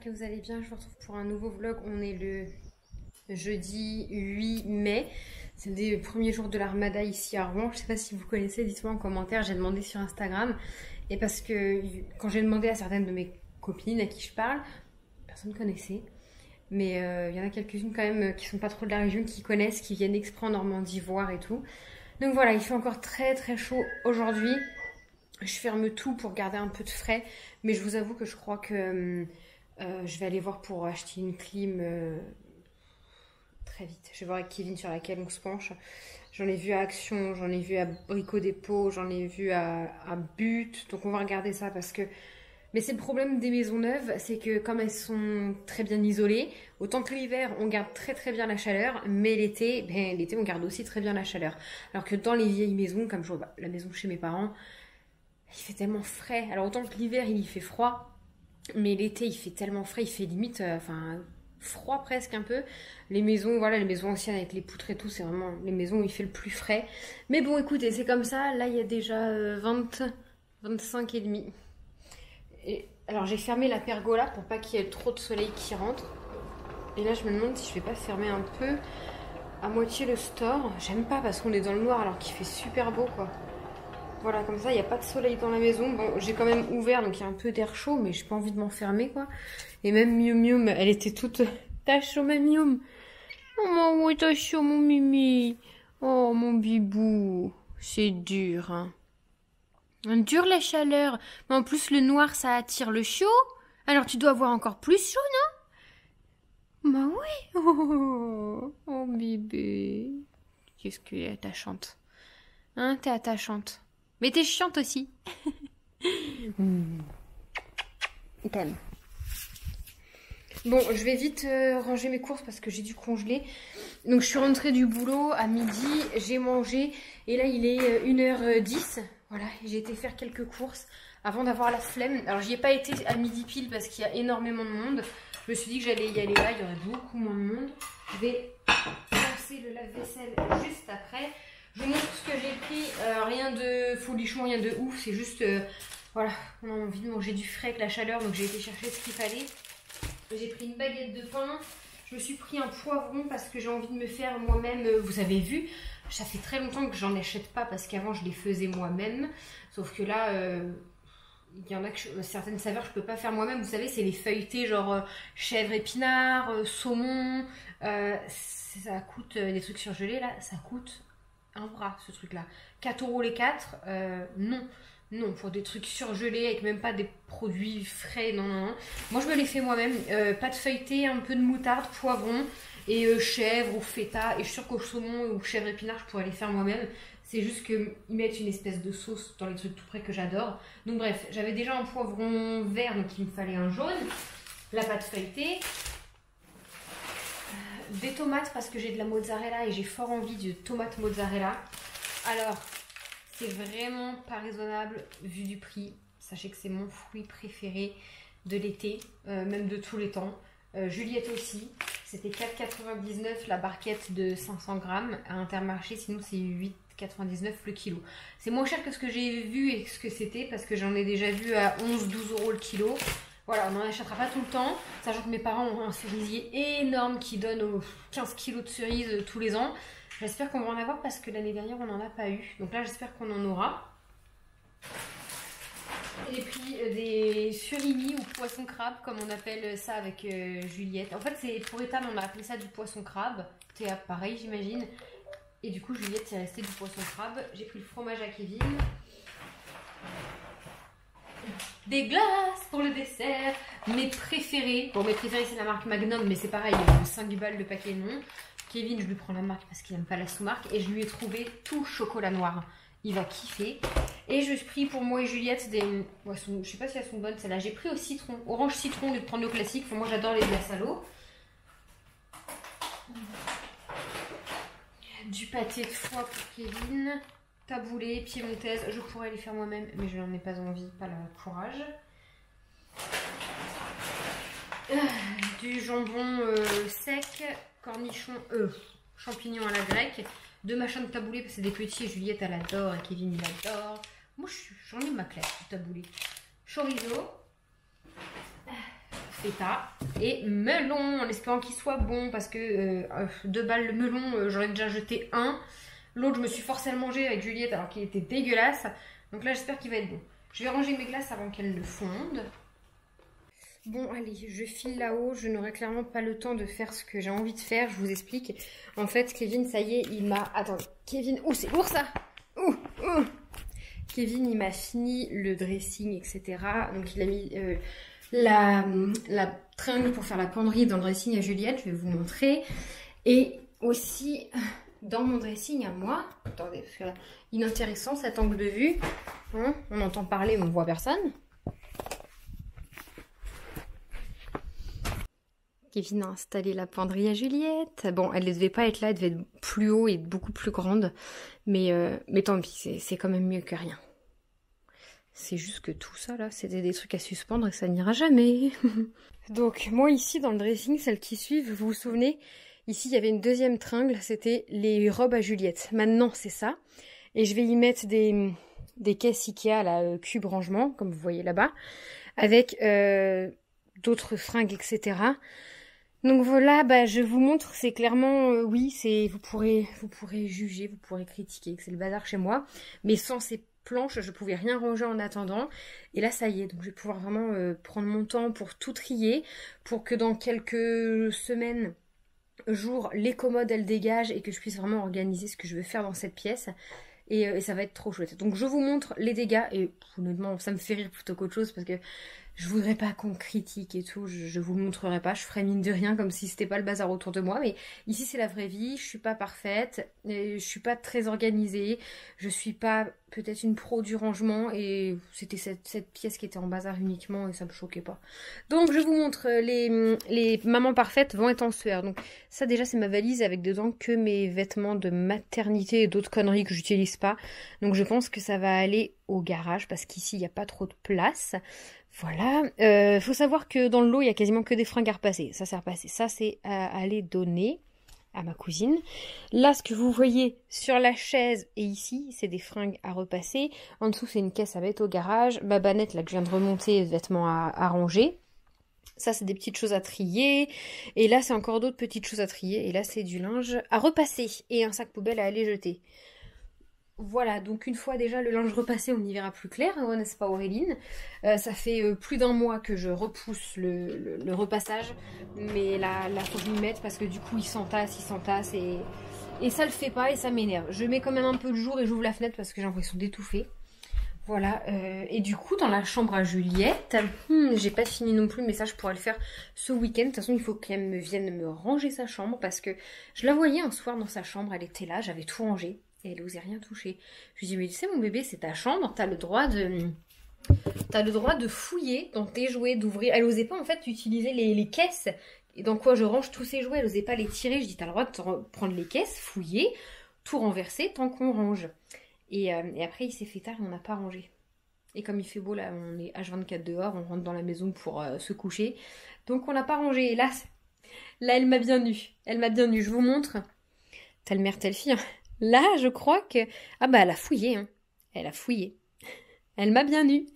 que vous allez bien. Je vous retrouve pour un nouveau vlog. On est le jeudi 8 mai. C'est le des premiers jours de l'Armada ici à Rouen. Je sais pas si vous connaissez, dites-moi en commentaire. J'ai demandé sur Instagram. Et parce que quand j'ai demandé à certaines de mes copines à qui je parle, personne ne connaissait. Mais il y en a quelques-unes quand même qui sont pas trop de la région, qui connaissent, qui viennent exprès en Normandie voir et tout. Donc voilà, il fait encore très très chaud aujourd'hui. Je ferme tout pour garder un peu de frais. Mais je vous avoue que je crois que je vais aller voir pour acheter une clim très vite. Je vais voir avec Kevin sur laquelle on se penche. J'en ai vu à Action, j'en ai vu à Brico Dépôt, j'en ai vu à But. Donc on va regarder ça parce que... Mais c'est le problème des maisons neuves, c'est que comme elles sont très bien isolées, autant que l'hiver on garde très très bien la chaleur, mais l'été, l'été on garde aussi très bien la chaleur. Alors que dans les vieilles maisons, comme je vois la maison chez mes parents, il fait tellement frais. Alors autant que l'hiver il y fait froid, mais l'été il fait tellement frais, il fait limite, froid presque un peu. Les maisons, voilà, les maisons anciennes avec les poutres et tout, c'est vraiment les maisons où il fait le plus frais. Mais bon écoutez, c'est comme ça, là il y a déjà 25 et demi. Et alors j'ai fermé la pergola pour pas qu'il y ait trop de soleil qui rentre. Et là je me demande si je vais pas fermer un peu à moitié le store. J'aime pas parce qu'on est dans le noir alors qu'il fait super beau quoi. Voilà, comme ça il n'y a pas de soleil dans la maison. Bon, j'ai quand même ouvert donc il y a un peu d'air chaud, mais j'ai pas envie de m'enfermer quoi. Et même Miu Miu, elle était toute... T'as chaud ma Miu? Oh oui, t'as chaud mon Mimi. Oh mon bibou. C'est dur hein. Dur la chaleur, mais en plus le noir ça attire le chaud, alors tu dois avoir encore plus chaud, non? Bah oui. Oh bébé. Qu'est-ce que est attachante. Hein, t'es attachante. Mais t'es chiante aussi. T'aimes. Bon, je vais vite ranger mes courses parce que j'ai dû congeler. Donc je suis rentrée du boulot à midi, j'ai mangé et là il est 1h10. Voilà, j'ai été faire quelques courses avant d'avoir la flemme. Alors j'y ai pas été à midi pile parce qu'il y a énormément de monde. Je me suis dit que j'allais y aller là, il y aurait beaucoup moins de monde. Je vais lancer le lave-vaisselle juste après. Je vous montre ce que j'ai pris. Rien de folichon, rien de ouf. C'est juste, voilà, on a envie de manger du frais avec la chaleur. Donc j'ai été chercher ce qu'il fallait. J'ai pris une baguette de pain. Je me suis pris un poivron parce que j'ai envie de me faire moi-même. Vous avez vu, ça fait très longtemps que j'en achète pas parce qu'avant je les faisais moi-même. Sauf que là, il y en a que certaines saveurs je peux pas faire moi-même. Vous savez, c'est les feuilletés genre chèvre épinard, saumon. Ça coûte des trucs surgelés là, ça coûte un bras ce truc-là. 4 € les 4, non. Non, pour des trucs surgelés avec même pas des produits frais, non, non, non. Moi, je me les fais moi-même. Pâte feuilletée, un peu de moutarde, poivron et chèvre ou feta. Et je suis sûre qu'au saumon ou chèvre épinard, je pourrais les faire moi-même. C'est juste qu'ils mettent une espèce de sauce dans les trucs tout près que j'adore. Donc bref, j'avais déjà un poivron vert, donc il me fallait un jaune. La pâte feuilletée. Des tomates parce que j'ai de la mozzarella et j'ai fort envie de tomates mozzarella. Alors... c'est vraiment pas raisonnable vu du prix. Sachez que c'est mon fruit préféré de l'été, même de tous les temps. Juliette aussi. C'était 4,99 la barquette de 500 grammes à Intermarché. Sinon c'est 8,99 le kilo. C'est moins cher que ce que j'ai vu et ce que c'était parce que j'en ai déjà vu à 11-12 € le kilo. Voilà, on n'en achètera pas tout le temps. Sachant que mes parents ont un cerisier énorme qui donne 15 kilos de cerises tous les ans. J'espère qu'on va en avoir parce que l'année dernière on n'en a pas eu. Donc là j'espère qu'on en aura. Et puis des surimi ou poisson crabe comme on appelle ça avec Juliette. En fait c'est pour Ethan on a appelé ça du poisson crabe. C'était pareil j'imagine. Et du coup Juliette est resté du poisson crabe. J'ai pris le fromage à Kevin. Des glaces pour le dessert. Mes préférés. Bon mes préférés c'est la marque Magnum mais c'est pareil, 5 balles le paquet non. Kevin, je lui prends la marque parce qu'il n'aime pas la sous-marque. Et je lui ai trouvé tout chocolat noir. Il va kiffer. Et je pris pour moi et Juliette des boissons. Je sais pas si elles sont bonnes celles-là. J'ai pris au citron. Orange citron au lieu de prendre le classique. Enfin, moi j'adore les glaces à l'eau. Du pâté de foie pour Kevin. Taboulé, piémontaise. Je pourrais les faire moi-même. Mais je n'en ai pas envie. Pas le courage. Du jambon sec. Cornichons, champignons à la grecque, 2 machins de taboulé parce que c'est des petits et Juliette elle adore et Kevin il adore. Moi j'en ai ma classe de taboulé. Chorizo, feta et melon, en espérant qu'il soit bon parce que 2 balles le melon, j'en ai déjà jeté un. L'autre, je me suis forcée à le manger avec Juliette alors qu'il était dégueulasse. Donc là, j'espère qu'il va être bon. Je vais ranger mes glaces avant qu'elles ne fondent. Bon, allez, je file là-haut. Je n'aurai clairement pas le temps de faire ce que j'ai envie de faire. Je vous explique. En fait, Kevin, ça y est, il m'a... Attendez, Kevin... Ouh, c'est lourd ça. Ouh. Kevin, il m'a fini le dressing, etc. Donc, il a mis la tringle pour faire la penderie dans le dressing à Juliette. Je vais vous montrer. Et aussi... dans mon dressing à moi, attendez, parce que là, inintéressant cet angle de vue, hein, on entend parler mais on voit personne. Kevin a installé la penderie à Juliette. Bon, elle ne devait pas être là, elle devait être plus haut et beaucoup plus grande, mais tant pis, c'est quand même mieux que rien. C'est juste que tout ça là, c'était des trucs à suspendre et ça n'ira jamais. Donc moi ici dans le dressing, celles qui suivent, vous vous souvenez, ici, il y avait une deuxième tringle, c'était les robes à Juliette. Maintenant, c'est ça. Et je vais y mettre des caisses Ikea à la cube rangement, comme vous voyez là-bas, avec d'autres fringues, etc. Donc voilà, bah, je vous montre, c'est clairement, oui, vous pourrez juger, vous pourrez critiquer, que c'est le bazar chez moi. Mais sans ces planches, je pouvais rien ranger en attendant. Et là, ça y est, donc je vais pouvoir vraiment prendre mon temps pour tout trier, pour que dans quelques semaines... jour, les commodes elles dégagent et que je puisse vraiment organiser ce que je veux faire dans cette pièce et ça va être trop chouette. Donc je vous montre les dégâts et honnêtement ça me fait rire plutôt qu'autre chose parce que je voudrais pas qu'on critique et tout, je vous le montrerai pas, je ferai mine de rien comme si c'était pas le bazar autour de moi, mais ici c'est la vraie vie, je suis pas parfaite, je suis pas très organisée, je suis pas peut-être une pro du rangement et c'était cette pièce qui était en bazar uniquement et ça me choquait pas. Donc je vous montre, les mamans parfaites vont être en sueur, donc ça déjà c'est ma valise avec dedans que mes vêtements de maternité et d'autres conneries que j'utilise pas, donc je pense que ça va aller au garage parce qu'ici il n'y a pas trop de place. Voilà, faut savoir que dans le lot il y a quasiment que des fringues à repasser, ça c'est repassé, ça c'est à aller donner à ma cousine. Là ce que vous voyez sur la chaise et ici c'est des fringues à repasser, en dessous c'est une caisse à mettre au garage, ma banette là que je viens de remonter, vêtements à ranger. Ça c'est des petites choses à trier et là c'est encore d'autres petites choses à trier et là c'est du linge à repasser et un sac poubelle à aller jeter. Voilà, donc une fois déjà le linge repassé, on y verra plus clair, hein, n'est-ce pas Auréline? Ça fait plus d'un mois que je repousse le repassage, mais là faut que je m'y mette parce que du coup il s'entasse et ça le fait pas et ça m'énerve. Je mets quand même un peu de jour et j'ouvre la fenêtre parce que j'ai l'impression d'étouffer. Voilà, et du coup dans la chambre à Juliette, j'ai pas fini non plus, mais ça je pourrais le faire ce week-end. De toute façon il faut qu'elle me vienne me ranger sa chambre parce que je la voyais un soir dans sa chambre, elle était là, j'avais tout rangé. Et elle n'osait rien toucher. Je lui dis, mais tu sais mon bébé, c'est ta chambre, t'as le droit de fouiller dans tes jouets, d'ouvrir. Elle n'osait pas en fait utiliser les caisses et dans quoi je range tous ses jouets, elle n'osait pas les tirer. Je dis, t'as le droit de prendre les caisses, fouiller, tout renverser tant qu'on range. Et après il s'est fait tard et on n'a pas rangé. Et comme il fait beau là, on est H24 dehors, on rentre dans la maison pour se coucher. Donc on n'a pas rangé. Et là elle m'a bien eu. Elle m'a bien eu. Je vous montre. Telle mère, telle fille. Hein. Là, je crois que... Ah bah, elle a fouillé, hein. Elle a fouillé. Elle m'a bien eu.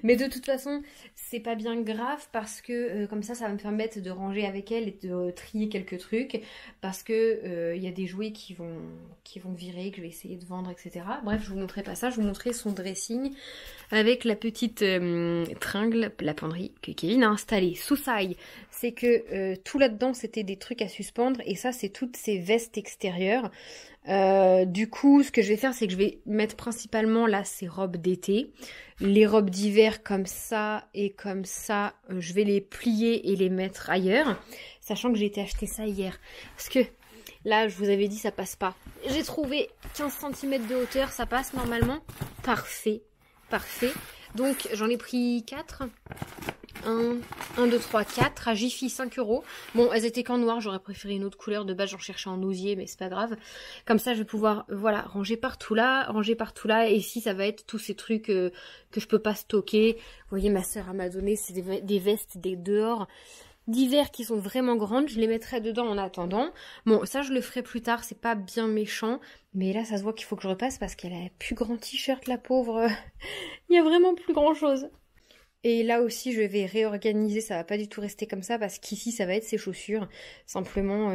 Mais de toute façon, c'est pas bien grave parce que comme ça va me permettre de ranger avec elle et de trier quelques trucs. Parce que y a des jouets qui vont virer, que je vais essayer de vendre, etc. Bref, je vous montrerai pas ça. Je vous montrerai son dressing avec la petite tringle, la penderie que Kevin a installée. Sous-saille, c'est que tout là-dedans, c'était des trucs à suspendre. Et ça, c'est toutes ces vestes extérieures. Du coup, ce que je vais faire, c'est que je vais mettre principalement là ces robes d'été. Les robes d'hiver comme ça et comme ça, je vais les plier et les mettre ailleurs. Sachant que j'ai été acheter ça hier. Parce que là, je vous avais dit, ça passe pas. J'ai trouvé 15 cm de hauteur, ça passe normalement. Parfait, parfait. Donc, j'en ai pris 4. 1, 2, 3, 4 à Jiffy, 5 €. Bon, elles étaient qu'en noir, j'aurais préféré une autre couleur. De base, j'en cherchais en osier, mais c'est pas grave. Comme ça, je vais pouvoir, voilà, ranger partout là. Et ici, ça va être tous ces trucs que je peux pas stocker. Vous voyez, ma soeur m'a donné, c'est des vestes des dehors d'hiver qui sont vraiment grandes. Je les mettrai dedans en attendant. Bon, ça, je le ferai plus tard. C'est pas bien méchant. Mais là, ça se voit qu'il faut que je repasse parce qu'elle a plus grand t-shirt, la pauvre. Il y a vraiment plus grand chose. Et là aussi, je vais réorganiser, ça va pas du tout rester comme ça parce qu'ici, ça va être ses chaussures. Simplement,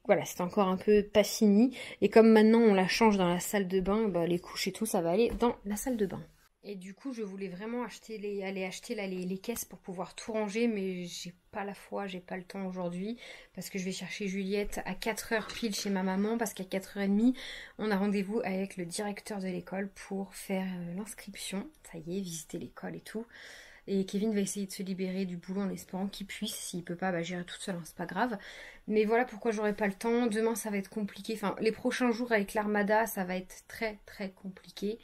voilà, c'est encore un peu pas fini. Et comme maintenant, on la change dans la salle de bain, bah, les couches et tout, ça va aller dans la salle de bain. Et du coup, je voulais vraiment aller acheter là, les caisses pour pouvoir tout ranger, mais j'ai pas la foi, j'ai pas le temps aujourd'hui, parce que je vais chercher Juliette à 4h pile chez ma maman, parce qu'à 4h30, on a rendez-vous avec le directeur de l'école pour faire l'inscription. Ça y est, visiter l'école et tout. Et Kevin va essayer de se libérer du boulot en espérant qu'il puisse. S'il peut pas, bah, j'irai toute seule, hein, c'est pas grave. Mais voilà pourquoi j'aurai pas le temps. Demain, ça va être compliqué. Enfin, les prochains jours avec l'armada, ça va être très très compliqué.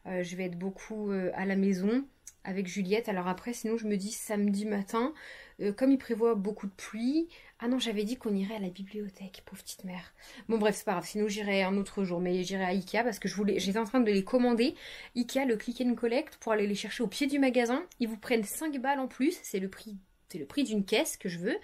Je vais être beaucoup à la maison avec Juliette. Alors après, sinon, je me dis samedi matin, comme il prévoit beaucoup de pluie. Ah non, j'avais dit qu'on irait à la bibliothèque, pauvre petite mère. Bon bref, c'est pas grave, sinon j'irai un autre jour. Mais j'irai à Ikea parce que j'étais en train de les commander. Ikea, le click and collect, pour aller les chercher au pied du magasin. Ils vous prennent 5 balles en plus, c'est le prix d'une caisse que je veux.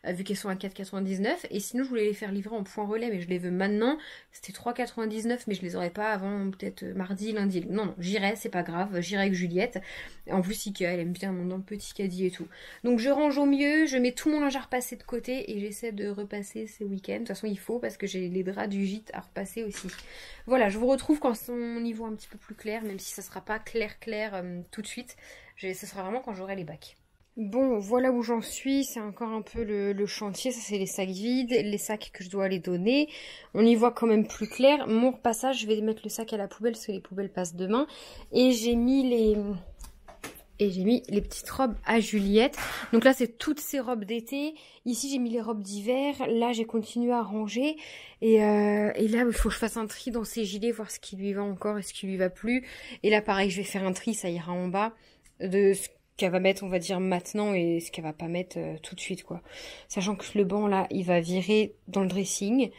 Vu qu'elles sont à 4,99. Et sinon, je voulais les faire livrer en point relais, mais je les veux maintenant. C'était 3,99, mais je les aurais pas avant peut-être mardi, lundi. Non, non, j'irai, c'est pas grave. J'irai avec Juliette. En plus, Ikea, elle aime bien dans le petit caddie et tout. Donc, je range au mieux. Je mets tout mon linge à repasser de côté et j'essaie de repasser ces week-ends. De toute façon, il faut parce que j'ai les draps du gîte à repasser aussi. Voilà, je vous retrouve quand son niveau un petit peu plus clair, même si ça sera pas clair tout de suite. Ce sera vraiment quand j'aurai les bacs. Bon, voilà où j'en suis, c'est encore un peu le chantier, ça c'est les sacs vides, les sacs que je dois aller donner. On y voit quand même plus clair. Mon repassage, je vais mettre le sac à la poubelle parce que les poubelles passent demain. Et j'ai mis les petites robes à Juliette. Donc là, c'est toutes ces robes d'été. Ici, j'ai mis les robes d'hiver. Là, j'ai continué à ranger. Et là, il faut que je fasse un tri dans ces gilets, voir ce qui lui va encore et ce qui lui va plus. Et là, pareil, je vais faire un tri, ça ira en bas, de ce qu'elle va mettre, on va dire, maintenant et ce qu'elle va pas mettre tout de suite, quoi. Sachant que le banc, là, il va virer dans le dressing.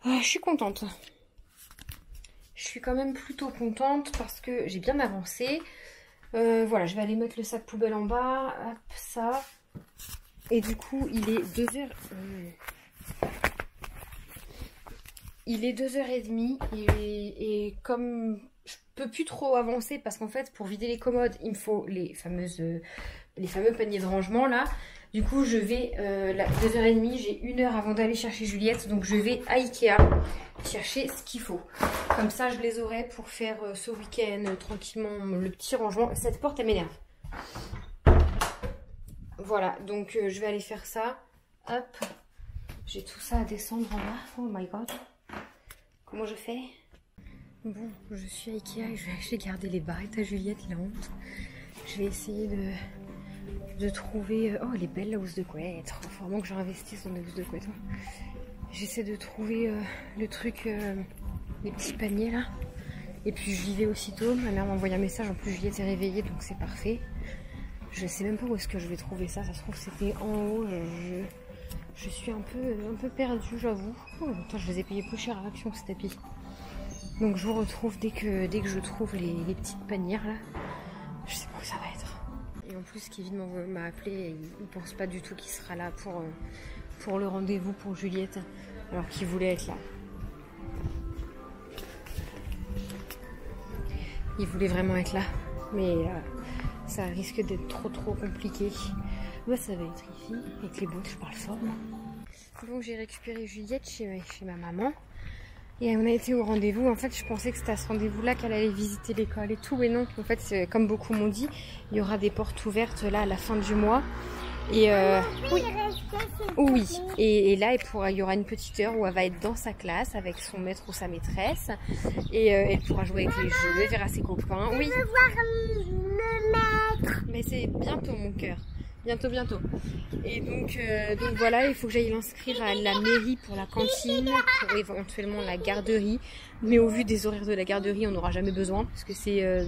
Je suis contente. Je suis quand même plutôt contente parce que j'ai bien avancé. Voilà, je vais aller mettre le sac poubelle en bas. Hop, ça. Et du coup, il est 2h... Il est 2h30 et comme je peux plus trop avancer parce qu'en fait pour vider les commodes il me faut les fameux paniers de rangement là. Du coup je vais 2h30, j'ai 1h avant d'aller chercher Juliette, donc je vais à Ikea chercher ce qu'il faut. Comme ça je les aurai pour faire ce week-end tranquillement le petit rangement. Cette porte elle m'énerve. Voilà, donc je vais aller faire ça. Hop, j'ai tout ça à descendre en bas. Oh my god. Comment je fais? Bon, je suis à Ikea et je vais acheter garder les barrettes à Juliette, il a honte. Je vais essayer de trouver... Oh, elle est belle la housse de couette. Il faut vraiment que je réinvestisse dans la housse de couette. Hein. J'essaie de trouver le truc, les petits paniers là. Et puis je vivais aussitôt. Ma mère m'a envoyé un message, en plus Juliette est réveillée, donc c'est parfait. Je sais même pas où est-ce que je vais trouver ça. Ça se trouve c'était en haut. Je suis un peu perdue, j'avoue. Oh, attends, je les ai payés plus cher à Action ces tapis. Donc je vous retrouve dès que je trouve les petites panières là. Je sais pas où ça va être. Et en plus Kevin m'a appelé et il pense pas du tout qu'il sera là pour le rendez-vous pour Juliette. Alors qu'il voulait être là. Il voulait vraiment être là. Mais ça risque d'être trop compliqué. Moi ça va être ici, avec les bottes, je parle fort moi. Donc j'ai récupéré Juliette chez ma maman. Et on a été au rendez-vous. En fait, je pensais que c'était à ce rendez-vous-là qu'elle allait visiter l'école et tout. Mais non, en fait, comme beaucoup m'ont dit, il y aura des portes ouvertes là à la fin du mois. Et oui. Et là, il y aura une petite heure où elle va être dans sa classe avec son maître ou sa maîtresse. Et elle pourra jouer avec les jeux, elle verra ses copains. Oui. Je veux voir le maître. Mais c'est bientôt, mon cœur. Bientôt. Et donc voilà, il faut que j'aille l'inscrire à la mairie pour la cantine, pour éventuellement la garderie. Mais au vu des horaires de la garderie, on n'aura jamais besoin, parce que c'est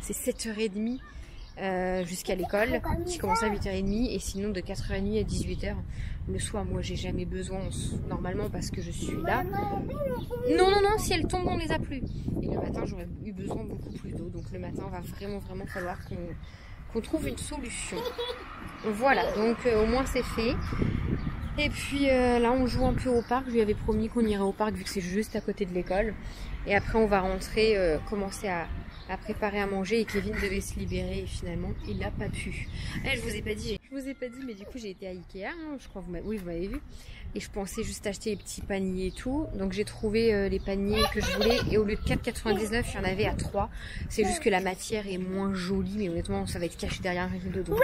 7h30 jusqu'à l'école, qui commence à 8h30, et sinon de 4h30 à 18h. Le soir, moi, j'ai jamais besoin, normalement, parce que je suis là. Non, si elle tombe, on les a plus. Et le matin, j'aurais eu besoin beaucoup plus d'eau. Donc le matin, va vraiment falloir qu'on trouve une solution. Voilà, donc au moins c'est fait. Et puis là on joue un peu au parc. Je lui avais promis qu'on irait au parc vu que c'est juste à côté de l'école. Et après on va rentrer, commencer à à préparer à manger et Kevin devait se libérer et finalement il n'a pas pu. Je vous ai pas dit, mais du coup j'ai été à Ikea, hein, je crois que vous m'avez vu. Et je pensais juste acheter les petits paniers et tout. Donc j'ai trouvé les paniers que je voulais. Et au lieu de 4,99, il y en avait à 3. C'est juste que la matière est moins jolie. Mais honnêtement, ça va être caché derrière un rideau. Donc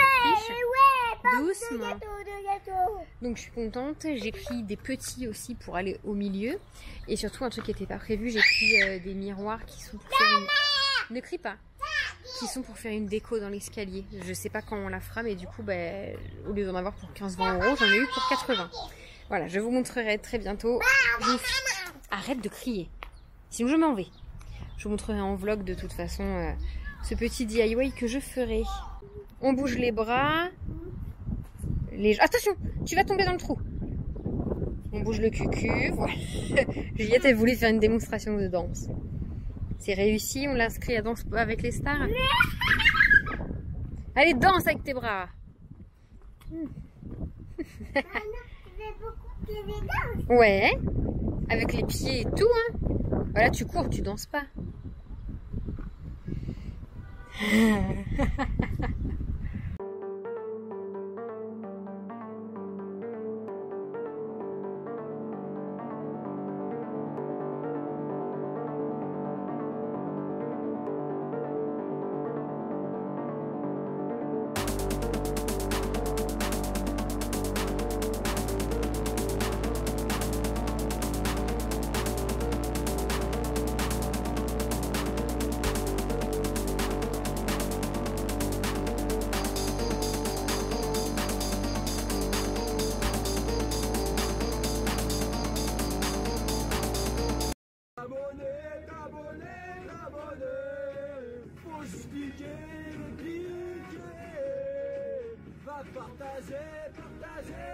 doucement. Donc je suis contente. J'ai pris des petits aussi pour aller au milieu. Et surtout un truc qui n'était pas prévu. J'ai pris des miroirs qui sont pour faire une... Ne crie pas. Qui sont pour faire une déco dans l'escalier. Je sais pas quand on la fera. Mais du coup, au lieu d'en avoir pour 15-20 euros, j'en ai eu pour 80. Voilà, je vous montrerai très bientôt. Arrête de crier, sinon je m'en vais. Je vous montrerai en vlog de toute façon ce petit DIY que je ferai. On bouge les bras. Attention, tu vas tomber dans le trou. On bouge le cucu. Voilà. Juliette, elle voulait faire une démonstration de danse. C'est réussi, on l'a inscrit à danse avec les stars. Allez, danse avec tes bras. Ouais, avec les pieds et tout, hein. Voilà, tu cours, tu danses pas. Partager.